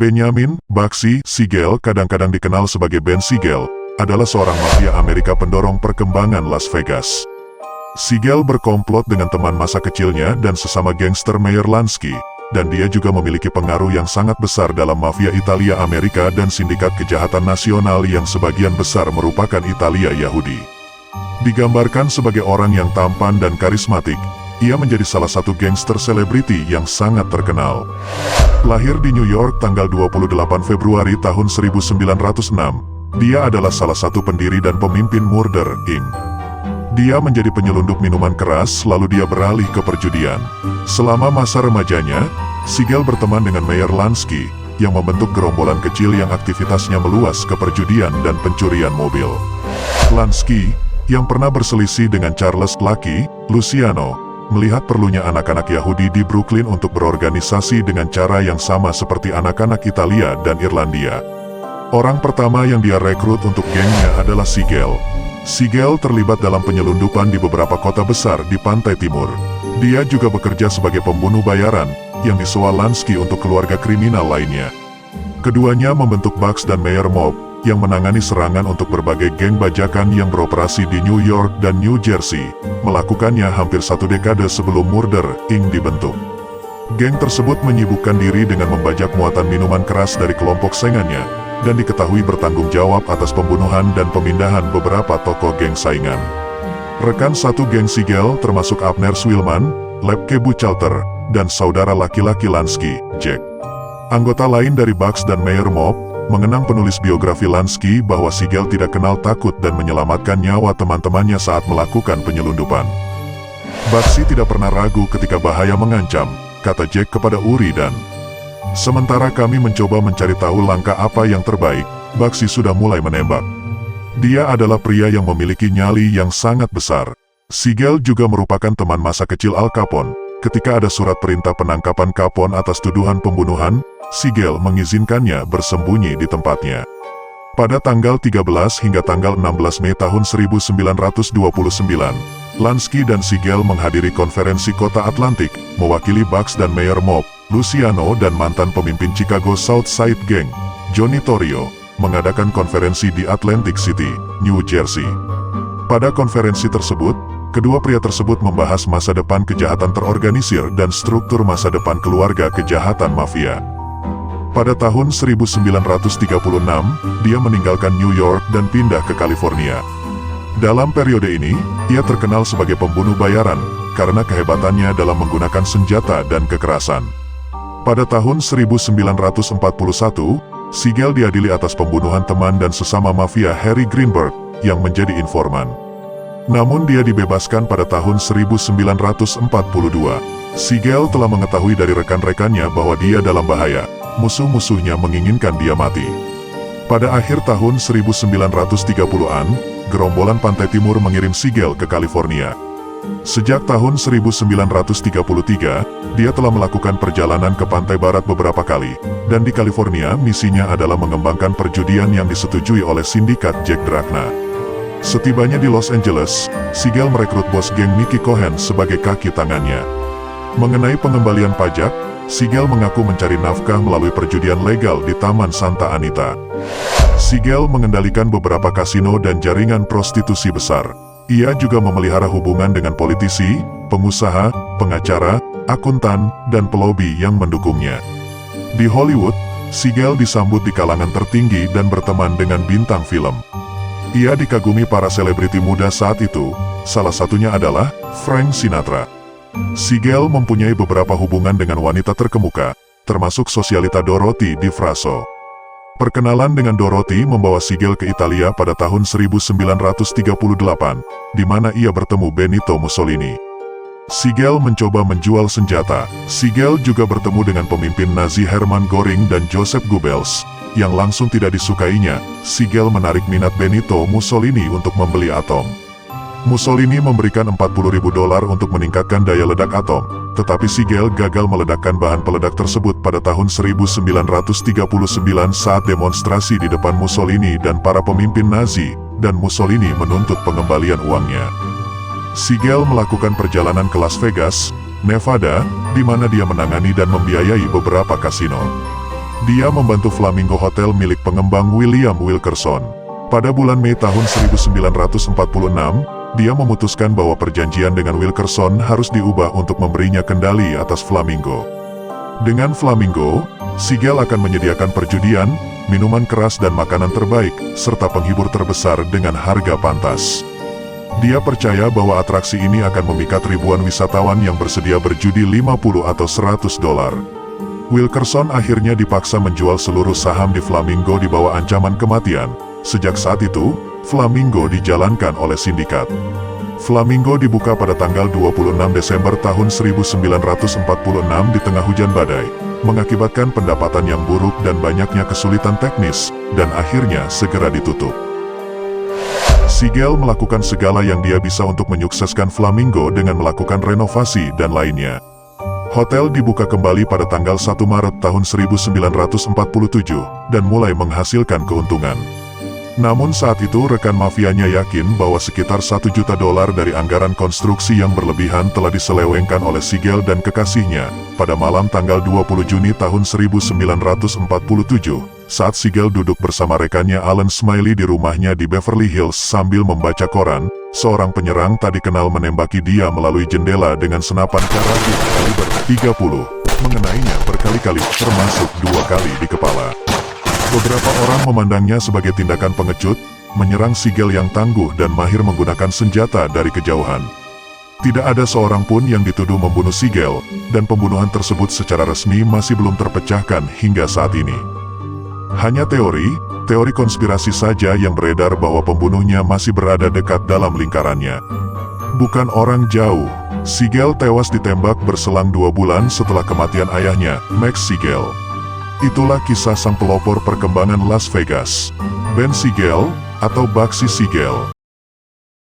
Benjamin Bugsy Siegel, kadang-kadang dikenal sebagai Ben Siegel, adalah seorang mafia Amerika pendorong perkembangan Las Vegas. Siegel berkomplot dengan teman masa kecilnya dan sesama gangster Meyer Lansky, dan dia juga memiliki pengaruh yang sangat besar dalam mafia Italia Amerika dan sindikat kejahatan nasional yang sebagian besar merupakan Italia Yahudi. Digambarkan sebagai orang yang tampan dan karismatik, ia menjadi salah satu gangster selebriti yang sangat terkenal. Lahir di New York tanggal 28 Februari tahun 1906, dia adalah salah satu pendiri dan pemimpin Murder, Inc. Dia menjadi penyelundup minuman keras, lalu dia beralih ke perjudian. Selama masa remajanya, Siegel berteman dengan Meyer Lansky, yang membentuk gerombolan kecil yang aktivitasnya meluas ke perjudian dan pencurian mobil. Lansky, yang pernah berselisih dengan Charles Lucky Luciano, melihat perlunya anak-anak Yahudi di Brooklyn untuk berorganisasi dengan cara yang sama seperti anak-anak Italia dan Irlandia. Orang pertama yang dia rekrut untuk gengnya adalah Siegel. Siegel terlibat dalam penyelundupan di beberapa kota besar di pantai timur. Dia juga bekerja sebagai pembunuh bayaran, yang disewa Lansky untuk keluarga kriminal lainnya. Keduanya membentuk Bugs dan Meyer Mob, yang menangani serangan untuk berbagai geng bajakan yang beroperasi di New York dan New Jersey, melakukannya hampir satu dekade sebelum Murder, Inc. dibentuk. Geng tersebut menyibukkan diri dengan membajak muatan minuman keras dari kelompok saingannya, dan diketahui bertanggung jawab atas pembunuhan dan pemindahan beberapa tokoh geng saingan. Rekan satu geng Siegel termasuk Abner Swillman, Lepke Buchalter, dan saudara laki-laki Lansky, Jack. Anggota lain dari Bugs dan Meyer Mob mengenang penulis biografi Lansky bahwa Siegel tidak kenal takut dan menyelamatkan nyawa teman-temannya saat melakukan penyelundupan. Bugsy tidak pernah ragu ketika bahaya mengancam, kata Jack kepada Uri dan sementara kami mencoba mencari tahu langkah apa yang terbaik, Bugsy sudah mulai menembak. Dia adalah pria yang memiliki nyali yang sangat besar. Siegel juga merupakan teman masa kecil Al Capone. Ketika ada surat perintah penangkapan Capone atas tuduhan pembunuhan, Siegel mengizinkannya bersembunyi di tempatnya. Pada tanggal 13 hingga tanggal 16 Mei tahun 1929, Lansky dan Siegel menghadiri konferensi Kota Atlantik, mewakili Bugs dan Meyer Mob. Luciano dan mantan pemimpin Chicago South Side Gang, Johnny Torrio, mengadakan konferensi di Atlantic City, New Jersey. Pada konferensi tersebut, kedua pria tersebut membahas masa depan kejahatan terorganisir dan struktur masa depan keluarga kejahatan mafia. Pada tahun 1936, dia meninggalkan New York dan pindah ke California. Dalam periode ini, ia terkenal sebagai pembunuh bayaran, karena kehebatannya dalam menggunakan senjata dan kekerasan. Pada tahun 1941, Siegel diadili atas pembunuhan teman dan sesama mafia Harry Greenberg, yang menjadi informan. Namun dia dibebaskan pada tahun 1942. Siegel telah mengetahui dari rekan-rekannya bahwa dia dalam bahaya. Musuh-musuhnya menginginkan dia mati. Pada akhir tahun 1930-an, gerombolan Pantai Timur mengirim Siegel ke California. Sejak tahun 1933, dia telah melakukan perjalanan ke pantai barat beberapa kali, dan di California misinya adalah mengembangkan perjudian yang disetujui oleh sindikat Jack Drachna. Setibanya di Los Angeles, Siegel merekrut bos geng Mickey Cohen sebagai kaki tangannya. Mengenai pengembalian pajak, Siegel mengaku mencari nafkah melalui perjudian legal di Taman Santa Anita. Siegel mengendalikan beberapa kasino dan jaringan prostitusi besar. Ia juga memelihara hubungan dengan politisi, pengusaha, pengacara, akuntan, dan pelobi yang mendukungnya. Di Hollywood, Siegel disambut di kalangan tertinggi dan berteman dengan bintang film. Ia dikagumi para selebriti muda saat itu, salah satunya adalah Frank Sinatra. Siegel mempunyai beberapa hubungan dengan wanita terkemuka, termasuk sosialita Dorothy DiFrasso. Perkenalan dengan Dorothy membawa Siegel ke Italia pada tahun 1938, di mana ia bertemu Benito Mussolini. Siegel mencoba menjual senjata. Siegel juga bertemu dengan pemimpin Nazi Hermann Göring dan Joseph Goebbels, yang langsung tidak disukainya. Siegel menarik minat Benito Mussolini untuk membeli atom. Mussolini memberikan $40.000 untuk meningkatkan daya ledak atom, tetapi Siegel gagal meledakkan bahan peledak tersebut pada tahun 1939 saat demonstrasi di depan Mussolini dan para pemimpin Nazi, dan Mussolini menuntut pengembalian uangnya. Siegel melakukan perjalanan ke Las Vegas, Nevada, di mana dia menangani dan membiayai beberapa kasino. Dia membantu Flamingo Hotel milik pengembang William Wilkerson. Pada bulan Mei tahun 1946, dia memutuskan bahwa perjanjian dengan Wilkerson harus diubah untuk memberinya kendali atas Flamingo. Dengan Flamingo, Siegel akan menyediakan perjudian, minuman keras dan makanan terbaik, serta penghibur terbesar dengan harga pantas. Dia percaya bahwa atraksi ini akan memikat ribuan wisatawan yang bersedia berjudi 50 atau 100 dolar. Wilkerson akhirnya dipaksa menjual seluruh saham di Flamingo di bawah ancaman kematian. Sejak saat itu, Flamingo dijalankan oleh sindikat. Flamingo dibuka pada tanggal 26 Desember tahun 1946 di tengah hujan badai, mengakibatkan pendapatan yang buruk dan banyaknya kesulitan teknis, dan akhirnya segera ditutup. Siegel melakukan segala yang dia bisa untuk menyukseskan Flamingo dengan melakukan renovasi dan lainnya. Hotel dibuka kembali pada tanggal 1 Maret tahun 1947, dan mulai menghasilkan keuntungan. Namun saat itu rekan mafianya yakin bahwa sekitar 1 juta dolar dari anggaran konstruksi yang berlebihan telah diselewengkan oleh Siegel dan kekasihnya. Pada malam tanggal 20 Juni tahun 1947, saat Siegel duduk bersama rekannya Alan Smiley di rumahnya di Beverly Hills sambil membaca koran, seorang penyerang tak dikenal menembaki dia melalui jendela dengan senapan karabin kaliber 30, mengenainya berkali-kali, termasuk 2 kali di kepala. Beberapa orang memandangnya sebagai tindakan pengecut, menyerang Siegel yang tangguh dan mahir menggunakan senjata dari kejauhan. Tidak ada seorang pun yang dituduh membunuh Siegel, dan pembunuhan tersebut secara resmi masih belum terpecahkan hingga saat ini. Hanya teori konspirasi saja yang beredar bahwa pembunuhnya masih berada dekat dalam lingkarannya. Bukan orang jauh, Siegel tewas ditembak berselang 2 bulan setelah kematian ayahnya, Max Siegel. Itulah kisah sang pelopor perkembangan Las Vegas, Ben Siegel, atau Bugsy Siegel.